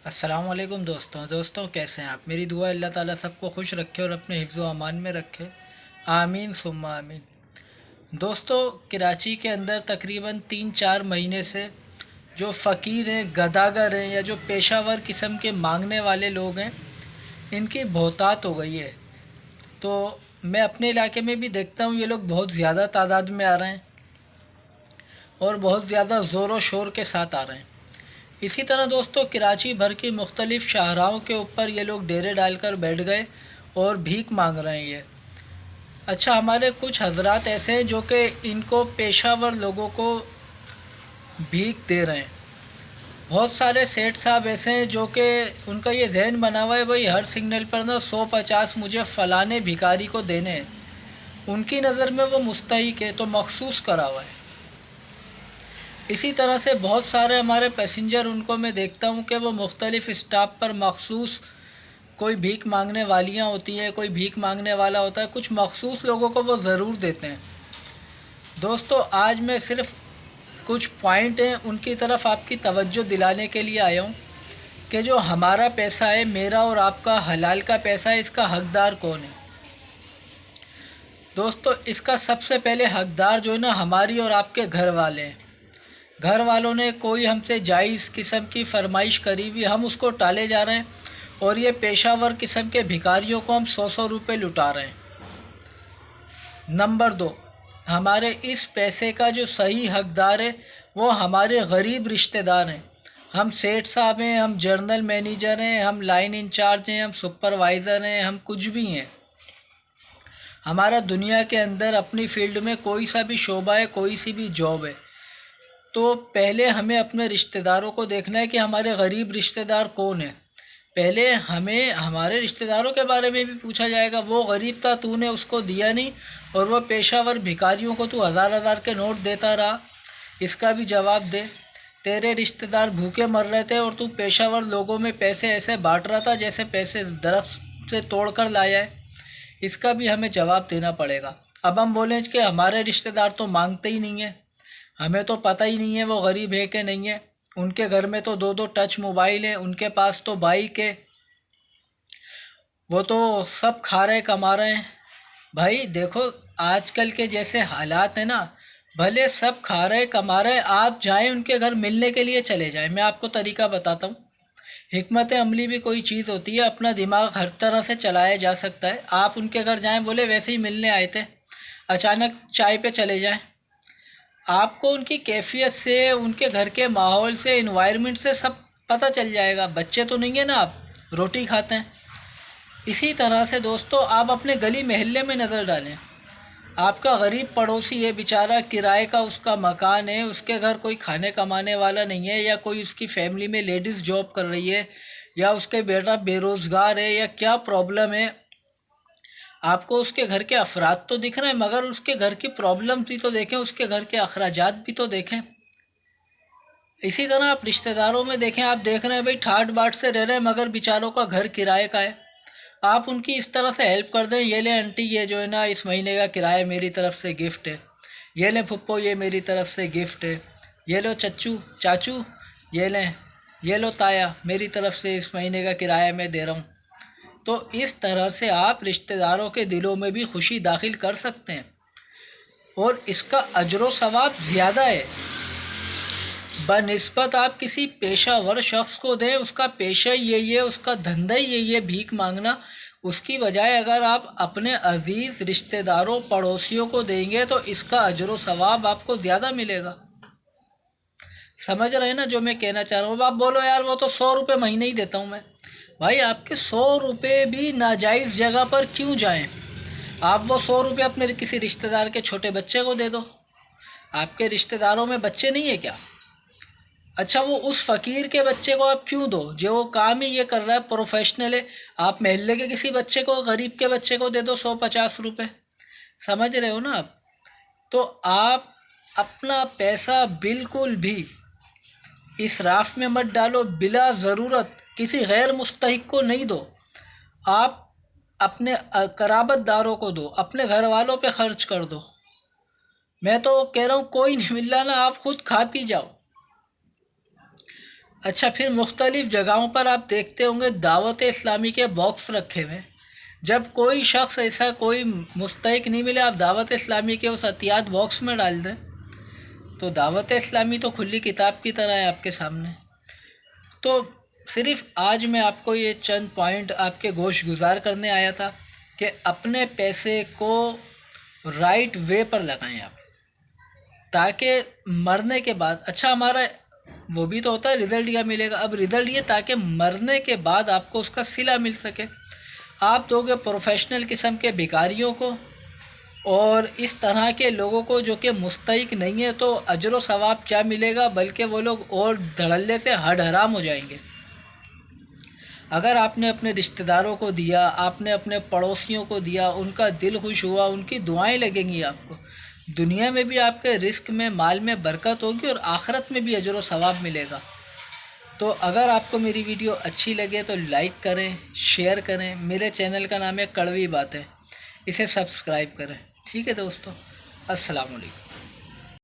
अस्सलाम वालेकुम दोस्तों कैसे हैं आप। मेरी दुआ अल्लाह ताला सबको खुश रखे और अपने हिफ्ज़ व अमान में रखे। आमीन सुम्मा आमीन। दोस्तों, कराची के अंदर तकरीबन 3-4 महीने से जो फ़कीर हैं, गदागर हैं या जो पेशावर किस्म के मांगने वाले लोग हैं, इनकी बहुतात हो गई है। तो मैं अपने इलाके में भी देखता हूँ, ये लोग बहुत ज़्यादा तादाद में आ रहे हैं और बहुत ज़्यादा ज़ोर व शोर के साथ आ रहे हैं। इसी तरह दोस्तों, कराची भर की मुख्तलिफ़ शाहराहों के ऊपर ये लोग डेरे डालकर बैठ गए और भीख मांग रहे हैं ये। अच्छा, हमारे कुछ हजरात ऐसे हैं जो कि इनको पेशावर लोगों को भीख दे रहे हैं। बहुत सारे सेठ साहब ऐसे हैं जो कि उनका ये जहन बना हुआ है, भाई हर सिग्नल पर ना 100-50 मुझे फ़लाने भिखारी को देने हैं। उनकी नज़र में वो मुस्तहिक है तो मखसूस करा हुआ है। इसी तरह से बहुत सारे हमारे पैसेंजर, उनको मैं देखता हूँ कि वो मुख्तलिफ़ स्टॉप पर मखसूस कोई भीख मांगने वालियाँ होती हैं, कोई भीख मांगने वाला होता है, कुछ मखसूस लोगों को वो ज़रूर देते हैं। दोस्तों, आज मैं सिर्फ़ कुछ पॉइंट हैं उनकी तरफ आपकी तवज्जो दिलाने के लिए आया हूँ कि जो हमारा पैसा है, मेरा और आपका हलाल का पैसा है, इसका हकदार कौन है। दोस्तों, इसका सबसे पहले हकदार जो है ना, हमारी और आपके घर वाले हैं। घर वालों ने कोई हमसे जायज़ किस्म की फरमाइश करी हुई, हम उसको टाले जा रहे हैं और ये पेशावर किस्म के भिखारियों को हम 100-100 रुपये लुटा रहे हैं। नंबर 2, हमारे इस पैसे का जो सही हकदार है वो हमारे गरीब रिश्तेदार हैं। हम सेठ साहब हैं, हम जर्नल मैनेजर हैं, हम लाइन इंचार्ज हैं, हम सुपरवाइज़र हैं, हम कुछ भी हैं। हमारा दुनिया के अंदर अपनी फ़ील्ड में कोई सा भी शोबा है, कोई सी भी जॉब है, तो पहले हमें अपने रिश्तेदारों को देखना है कि हमारे गरीब रिश्तेदार कौन है। पहले हमें हमारे रिश्तेदारों के बारे में भी पूछा जाएगा। वो गरीब था, तूने उसको दिया नहीं, और वो पेशावर भिखारियों को तू हज़ार हज़ार के नोट देता रहा, इसका भी जवाब दे। तेरे रिश्तेदार भूखे मर रहे थे और तू पेशावर लोगों में पैसे ऐसे बांट रहा था जैसे पैसे दरख्त से तोड़ कर लाया है, इसका भी हमें जवाब देना पड़ेगा। अब हम बोलें कि हमारे रिश्तेदार तो मांगते ही नहीं हैं, हमें तो पता ही नहीं है वो गरीब है कि नहीं है, उनके घर में तो 2-2 टच मोबाइल है, उनके पास तो बाइक है, वो तो सब खा रहे कमा रहे हैं। भाई देखो, आजकल के जैसे हालात हैं ना, भले सब खा रहे कमा रहे, आप जाएं उनके घर मिलने के लिए चले जाएं। मैं आपको तरीका बताता हूँ। हिकमत अमली भी कोई चीज़ होती है, अपना दिमाग हर तरह से चलाया जा सकता है। आप उनके घर जाएं, बोले वैसे ही मिलने आए थे, अचानक चाय पे चले जाएं, आपको उनकी कैफियत से, उनके घर के माहौल से, इन्वायरमेंट से सब पता चल जाएगा। बच्चे तो नहीं है ना, आप रोटी खाते हैं। इसी तरह से दोस्तों, आप अपने गली महल्ले में नज़र डालें। आपका गरीब पड़ोसी है बेचारा, किराए का उसका मकान है, उसके घर कोई खाने कमाने वाला नहीं है, या कोई उसकी फैमिली में लेडीज़ जॉब कर रही है, या उसके बेटा बेरोज़गार है, या क्या प्रॉब्लम है, आपको उसके घर के अफराद तो दिख रहे हैं, मगर उसके घर की प्रॉब्लम भी तो देखें, उसके घर के अखराजात भी तो देखें। इसी तरह आप रिश्तेदारों में देखें, आप देख रहे हैं भाई ठाट बाट से रह रहे हैं, मगर बेचारों का घर किराए का है। आप उनकी इस तरह से हेल्प कर दें, ये ले आंटी, ये जो है ना इस महीने का किराया मेरी तरफ से गिफ्ट है, ये लें फुप्पो, ये मेरी तरफ से गिफ्ट है, ये लो चच्चू चाचू, ये लें, ये लो ताया, मेरी तरफ से इस महीने का किराया मैं दे रहा हूँ। तो इस तरह से आप रिश्तेदारों के दिलों में भी खुशी दाखिल कर सकते हैं और इसका अजर सवाब ज़्यादा है बनिस्बत आप किसी पेशावर शख्स को दें। उसका पेशा ही यही है, उसका धंधा ही यही है, भीख मांगना। उसकी बजाय अगर आप अपने अजीज़ रिश्तेदारों पड़ोसियों को देंगे तो इसका अजर सवाब आपको ज़्यादा मिलेगा। समझ रहे हैं ना जो मैं कहना चाह रहा हूँ। आप बोलो यार वो तो 100 रुपये महीने ही देता हूँ मैं। भाई आपके 100 रुपये भी नाजायज़ जगह पर क्यों जाएं? आप वो 100 रुपये अपने किसी रिश्तेदार के छोटे बच्चे को दे दो। आपके रिश्तेदारों में बच्चे नहीं है क्या? अच्छा, वो उस फ़कीर के बच्चे को आप क्यों दो जो वो काम ही ये कर रहा है, प्रोफेशनल है। आप महल्ले के किसी बच्चे को, गरीब के बच्चे को दे दो 100-50 रुपये। समझ रहे हो ना आप? तो आप अपना पैसा बिल्कुल भी इसराफ में मत डालो, बिला ज़रूरत किसी गैर मुस्तहिक को नहीं दो। आप अपने कराबतदारों को दो, अपने घर वालों पे खर्च कर दो। मैं तो कह रहा हूँ कोई नहीं मिल रहा ना, आप खुद खा पी जाओ। اچھا، پھر مختلف جگہوں پر آپ دیکھتے ہوں گے دعوت اسلامی کے باکس رکھے ہوئے ہیں۔ جب کوئی شخص ایسا کوئی مستحق نہیں ملے، آپ دعوت اسلامی کے اس عطیات باکس میں ڈال دیں، تو دعوت اسلامی تو کھلی کتاب کی طرح ہے آپ کے سامنے۔ تو صرف آج میں آپ کو یہ چند پوائنٹ آپ کے گوش گزار کرنے آیا تھا کہ اپنے پیسے کو رائٹ وے پر لگائیں آپ، تاکہ مرنے کے بعد اچھا ہمارا وہ بھی تو ہوتا ہے رزلٹ کیا ملے گا، اب رزلٹ یہ تاکہ مرنے کے بعد آپ کو اس کا صلہ مل سکے۔ آپ دو گے پروفیشنل قسم کے بھکاریوں کو اور اس طرح کے لوگوں کو جو کہ مستحق نہیں ہے، تو اجر و ثواب کیا ملے گا، بلکہ وہ لوگ اور دھڑلے سے ہڈ حرام ہو جائیں گے۔ اگر آپ نے اپنے رشتہ داروں کو دیا، آپ نے اپنے پڑوسیوں کو دیا، ان کا دل خوش ہوا، ان کی دعائیں لگیں گی آپ کو، دنیا میں بھی آپ کے رزق میں مال میں برکت ہوگی اور آخرت میں بھی اجر و ثواب ملے گا۔ تو اگر آپ کو میری ویڈیو اچھی لگے تو لائک کریں، شیئر کریں، میرے چینل کا نام ہے کڑوی باتیں، اسے سبسکرائب کریں۔ ٹھیک ہے دوستو، السلام علیکم۔